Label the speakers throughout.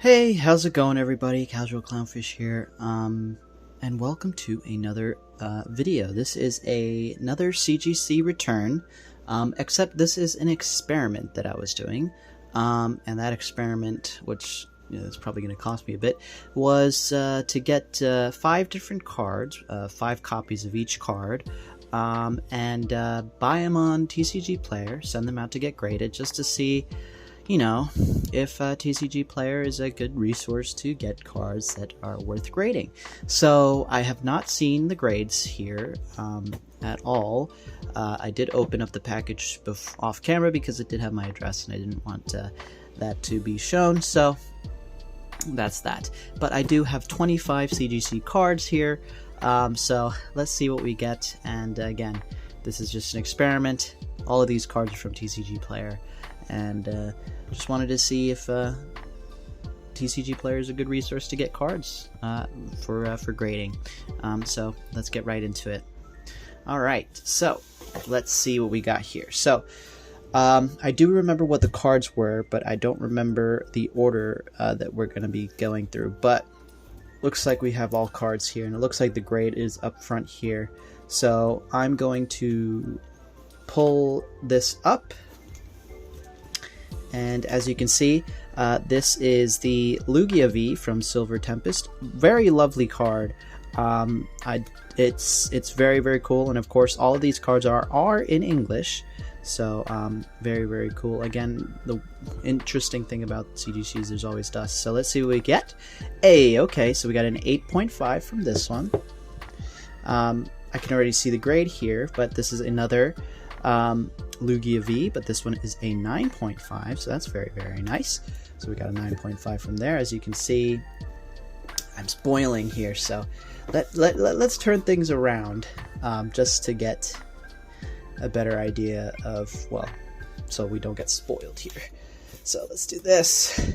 Speaker 1: Hey, how's it going, everybody? Casual Clownfish here, and welcome to another video. This is another CGC return, except this is an experiment that I was doing, and that experiment, which it's probably going to cost me a bit, was to get 5 different cards, 5 copies of each card, and buy them on TCG Player, send them out to get graded, just to see, you know, if TCG Player is a good resource to get cards that are worth grading. So I have not seen the grades here at all. I did open up the package off camera because it did have my address and I didn't want that to be shown, so that's that. But I do have 25 CGC cards here, so let's see what we get. And again, this is just an experiment. All of these cards are from TCG Player, and just wanted to see if TCG Player is a good resource to get cards for grading. So let's get right into it. Alright, so let's see what we got here. So I do remember what the cards were, but I don't remember the order that we're going to be going through. But looks like we have all cards here, and it looks like the grade is up front here. So I'm going to pull this up. And as you can see, this is the Lugia V from Silver Tempest. Very lovely card. It's very, very cool. And of course, all of these cards are in English. So very, very cool. Again, the interesting thing about CGCs, there's always dust. So let's see what we get. Okay, so we got an 8.5 from this one. I can already see the grade here, but this is another Lugia V, but this one is a 9.5, so that's very, very nice. So we got a 9.5 from there. As you can see, I'm spoiling here, so let's turn things around just to get a better idea of, well, so we don't get spoiled here. So let's do this.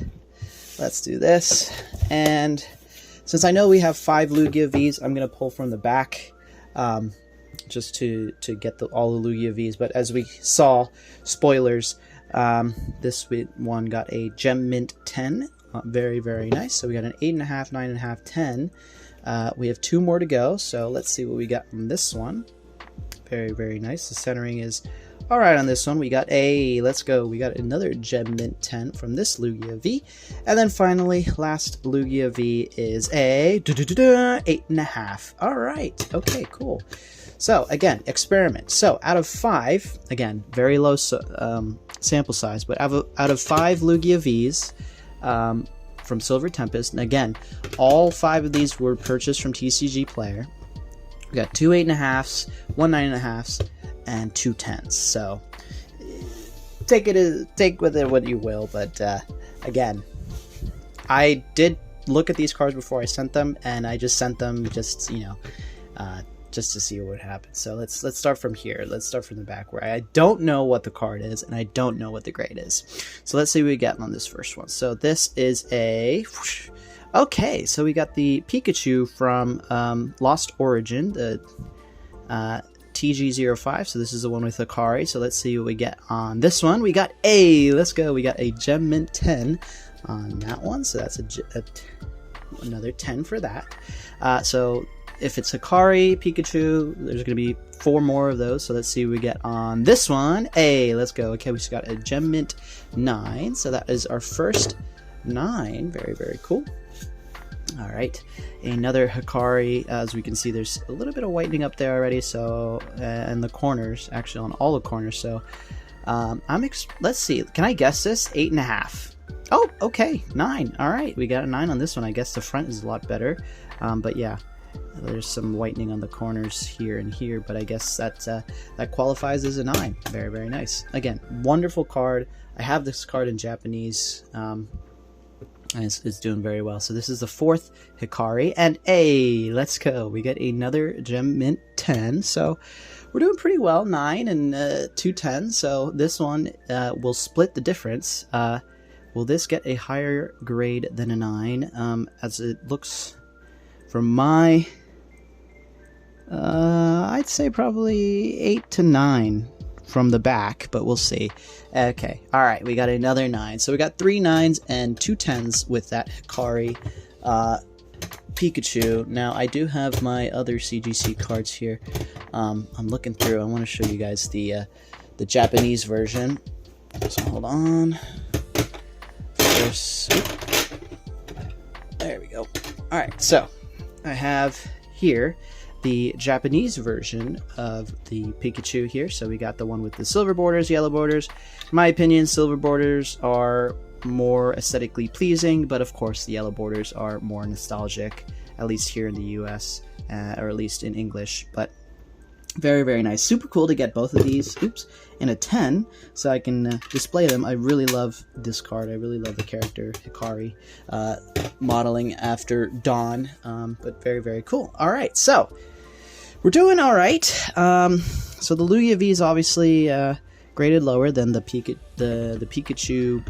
Speaker 1: Let's do this. And since I know we have 5 Lugia Vs, I'm going to pull from the back. Just to get all the Lugia Vs, but as we saw, spoilers, this one got a Gem Mint 10, very, very nice. So we got an 8.5, 9.5, 10. We have 2 more to go, so let's see what we got from this one. Very, very nice. The centering is all right on this one. We got let's go. We got another Gem Mint 10 from this Lugia V, and then finally, last Lugia V is a 8.5. All right. Okay. Cool. So again, experiment. So out of 5, again, very low sample size, but out of 5 Lugia Vs from Silver Tempest, and again, all 5 of these were purchased from TCG Player. We got 2 8.5s, 1 9.5s, and 2 10s. So take with it what you will. But again, I did look at these cards before I sent them, and I just sent them just just to see what would happen. So let's start from here. Let's start from the back, where I don't know what the card is and I don't know what the grade is. So let's see what we get on this first one. So this is okay, so we got the Pikachu from Lost Origin, the TG05. So this is the one with Akari. So let's see what we get on this one. We got let's go. We got a Gem Mint 10 on that one. So that's another 10 for that. So if it's Hikari, Pikachu, there's going to be 4 more of those. So let's see what we get on this one. Let's go. Okay, we just got a Gem Mint 9. So that is our first 9. Very, very cool. All right. Another Hikari. As we can see, there's a little bit of whitening up there already. So, and the corners, actually on all the corners. So, let's see. Can I guess this? 8.5. Oh, okay. 9. All right. We got a 9 on this one. I guess the front is a lot better. But yeah. There's some whitening on the corners here and here, but I guess that qualifies as a 9. Very, very nice. Again, wonderful card. I have this card in Japanese, and it's doing very well. So this is the 4th Hikari, and let's go. We get another Gem Mint 10, so we're doing pretty well. 9 and 2 10s, so this one will split the difference. Will this get a higher grade than a 9? As it looks from my I'd say probably 8 to 9 from the back, but we'll see. Okay, all right, we got another 9. So we got 3 9s and 2 10s with that Hikari Pikachu. Now, I do have my other CGC cards here. I'm looking through. I want to show you guys the Japanese version. So hold on. First, there we go. All right, so I have here the Japanese version of the Pikachu here. So we got the one with the silver borders, yellow borders. In my opinion, silver borders are more aesthetically pleasing, but of course the yellow borders are more nostalgic, at least here in the US, or at least in English. But very, very nice. Super cool to get both of these, in a 10, so I can display them. I really love this card. I really love the character Hikari, modeling after Dawn, but very, very cool. All right, so we're doing all right. So the Lugia V is obviously graded lower than the Pikachu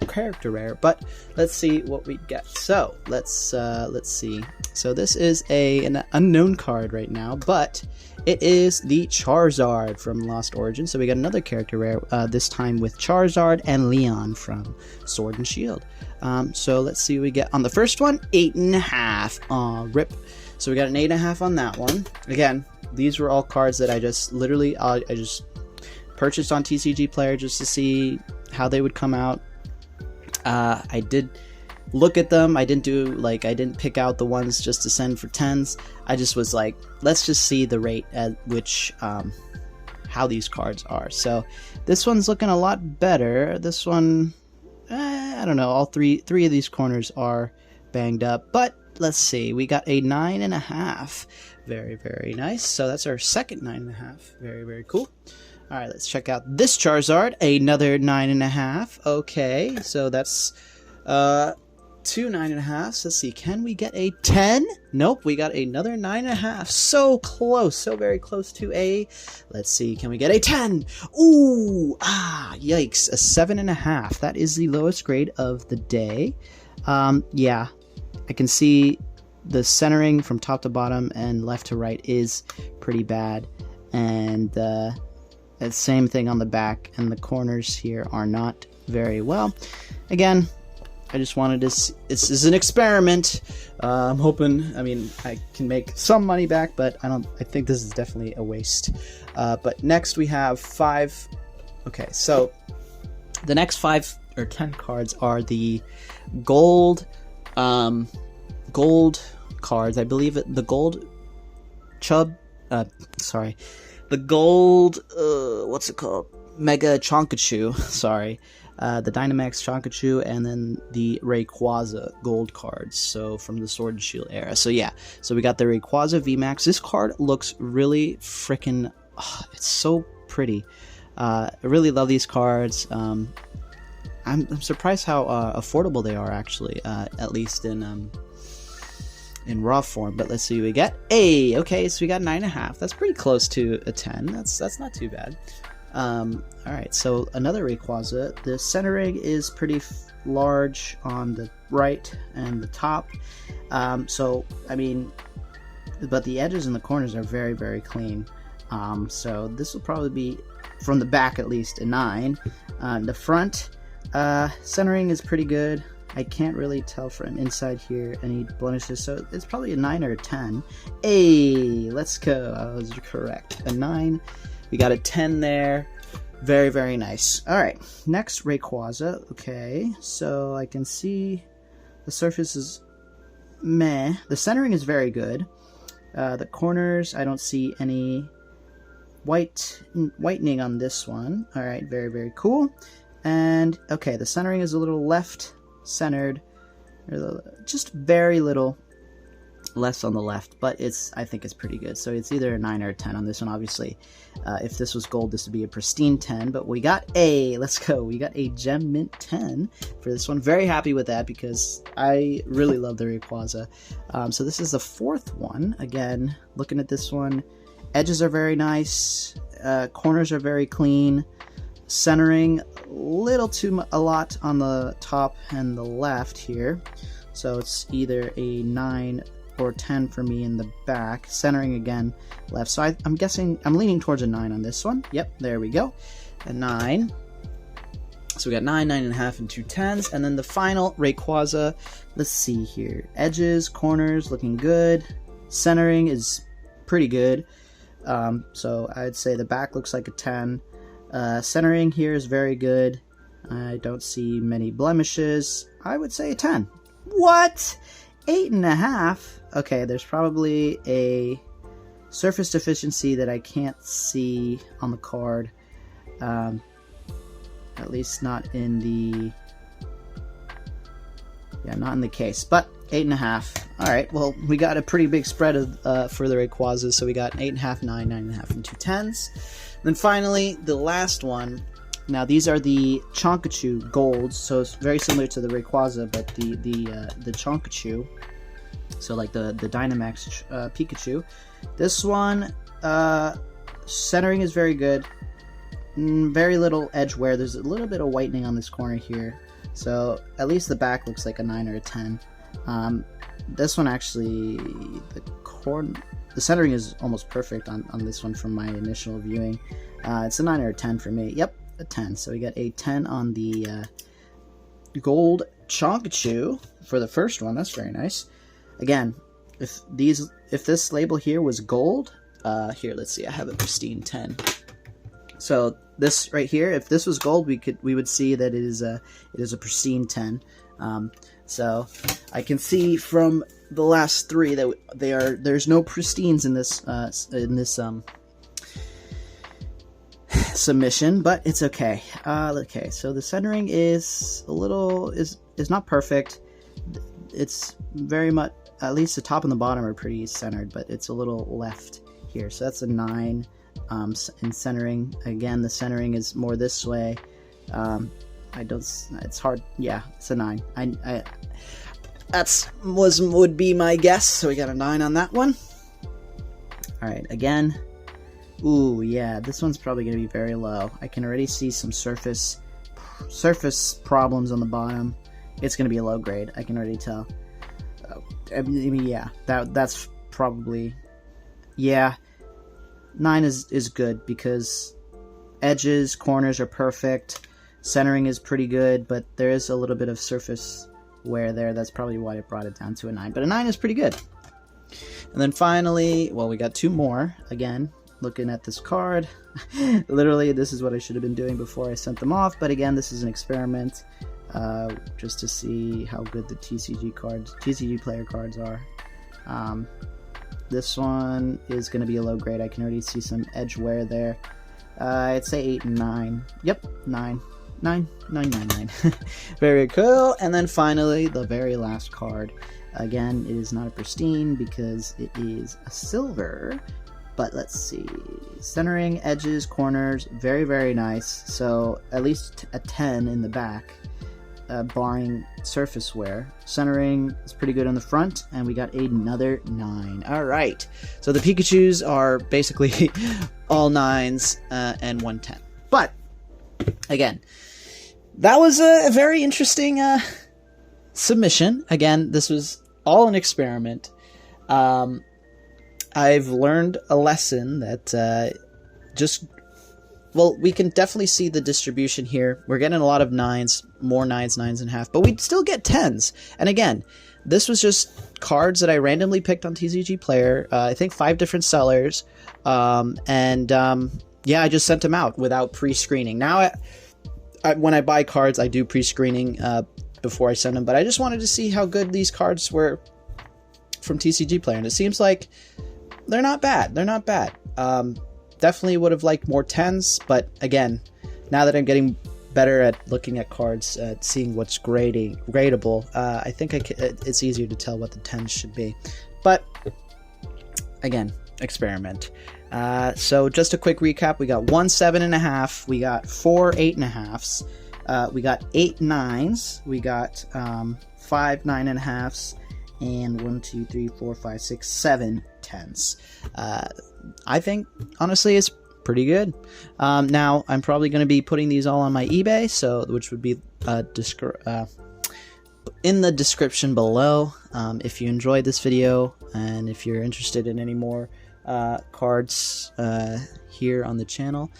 Speaker 1: character rare, but let's see what we get. So let's see. So this is an unknown card right now, but it is the Charizard from Lost Origin. So we got another character rare, this time with Charizard and Leon from Sword and Shield. So let's see what we get on the first one. 8.5. Aw, rip. So we got an 8.5 on that one. Again, these were all cards that I just literally I just purchased on TCG Player just to see how they would come out. I did look at them. I didn't pick out the ones just to send for 10s. I just was like, let's just see the rate at which how these cards are. So this one's looking a lot better. This one, I don't know. All three of these corners are banged up, but let's see. We got a 9.5. Very, very nice. So that's our second 9.5. Very, very cool. All right, let's check out this Charizard. Another 9.5. Okay, so that's 2 9.5s. Let's see, can we get a 10? Nope, we got another 9.5. So close, so very close to a. Let's see, can we get a 10? Ooh, yikes, a 7.5. That is the lowest grade of the day. Yeah, I can see the centering from top to bottom and left to right is pretty bad, and same thing on the back, and the corners here are not very well. Again, I just wanted to see, this is an experiment. I'm hoping, I can make some money back, but I think this is definitely a waste. But next we have 5. Okay, so the next 5 or 10 cards are the gold cards. I believe the gold the gold, what's it called? Mega Chonkachu, sorry. The Dynamax Chonkachu, and then the Rayquaza gold cards, so from the Sword and Shield era. So yeah, so we got the Rayquaza VMAX. This card looks really freaking, it's so pretty. I really love these cards. I'm surprised how affordable they are, actually, at least in raw form. But let's see what we get. Hey, okay, so we got 9.5. That's pretty close to a 10. That's not too bad. Alright, so another Rayquaza. The centering is pretty large on the right and the top. But the edges and the corners are very, very clean. So this will probably be, from the back at least, a 9. The front centering is pretty good. I can't really tell from inside here any blemishes, so it's probably a 9 or a 10. Hey, let's go. I was correct. A 9. We got a 10 there. Very, very nice. Alright, next Rayquaza. Okay, so I can see the surface is meh. The centering is very good. The corners, I don't see any whitening on this one. Alright, very, very cool. And, okay, the centering is a little left-centered. Just very little less on the left, but I think it's pretty good. So it's either a 9 or a 10 on this one. Obviously, if this was gold, this would be a pristine 10, but we got let's go. We got a Gem Mint 10 for this one. Very happy with that because I really love the Rayquaza. So this is the 4th one. Again, looking at this one, edges are very nice. Corners are very clean. Centering a lot on the top and the left here. So it's either a 9 or 10 for me in the back. Centering again, left. So I'm guessing, I'm leaning towards a 9 on this one. Yep, there we go. A 9. So we got 9, 9.5, and 2 10s. And then the final Rayquaza. Let's see here. Edges, corners, looking good. Centering is pretty good. So I'd say the back looks like a 10. Centering here is very good. I don't see many blemishes. I would say a 10. What? 8.5? Okay, there's probably a surface deficiency that I can't see on the card. At least not in the... Yeah, not in the case, but 8.5. Alright, well, we got a pretty big spread of, for the Rayquazas, so we got 8.5, 9, 9.5, and 2 10s. Then finally, the last one. Now, these are the Chonkachu Golds, so it's very similar to the Rayquaza, but the Chonkachu, so like the Dynamax Pikachu. This one, centering is very good. Very little edge wear. There's a little bit of whitening on this corner here, so at least the back looks like a 9 or a 10. This one actually, the centering is almost perfect on this one from my initial viewing. It's a 9 or a 10 for me. Yep, a 10. So we got a 10 on the gold Chonkachu for the first one. That's very nice. Again, if this label here was gold, here, let's see, I have a pristine 10. So this right here, if this was gold, we would see that it is a pristine 10. So I can see from the last three that there's no pristines in this submission, but it's okay. Okay, so the centering is not perfect. It's very much, at least the top and the bottom are pretty centered, but it's a little left here. So that's a 9. In centering, again, the centering is more this way. It's hard. Yeah, it's a 9. Would be my guess. So we got a 9 on that one. All right, again. Ooh, yeah, this one's probably going to be very low. I can already see some surface problems on the bottom. It's going to be a low grade. I can already tell. I mean, yeah, that's probably, yeah. 9 is good because edges, corners are perfect. Centering is pretty good, but there is a little bit of surface wear there. That's probably why it brought it down to a 9. But a 9 is pretty good. And then finally, well, we got 2 more. Again, looking at this card. Literally, this is what I should have been doing before I sent them off. But again, this is an experiment just to see how good the TCG player cards are. This one is going to be a low grade. I can already see some edge wear there. I'd say 8 and 9. Yep, 9. 9. Very cool. And then finally, the very last card. Again, it is not a pristine because it is a silver. But let's see. Centering, edges, corners, very, very nice. So at least a 10 in the back. Barring surface wear. Centering is pretty good on the front, and we got another 9. Alright, so the Pikachus are basically all 9s and 1 10. But, again, that was a very interesting submission. Again, this was all an experiment. I've learned a lesson that well, we can definitely see the distribution here. We're getting a lot of 9s, more 9s, 9.5, but we still get 10s. And again, this was just cards that I randomly picked on TCG Player. I think 5 different sellers. Yeah, I just sent them out without pre-screening. Now, when I buy cards, I do pre-screening before I send them. But I just wanted to see how good these cards were from TCG Player. And it seems like they're not bad. They're not bad. Definitely would have liked more 10s, but again, now that I'm getting better at looking at cards, seeing what's gradable, I think it's easier to tell what the 10s should be. But again, experiment. So just a quick recap: we got 1 7.5, we got 4 8.5s, we got 8 9s, we got 5 9.5s, and 1 2 3 4 5 6 7 10s. I think, honestly, it's pretty good. Now, I'm probably going to be putting these all on my eBay, which would be in the description below. If you enjoyed this video and if you're interested in any more cards here on the channel,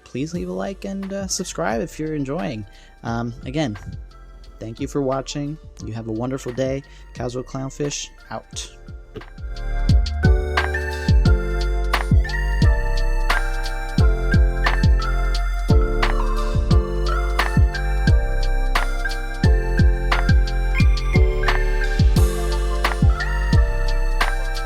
Speaker 1: please leave a like and subscribe if you're enjoying. Again, thank you for watching. You have a wonderful day. Casual Clownfish out.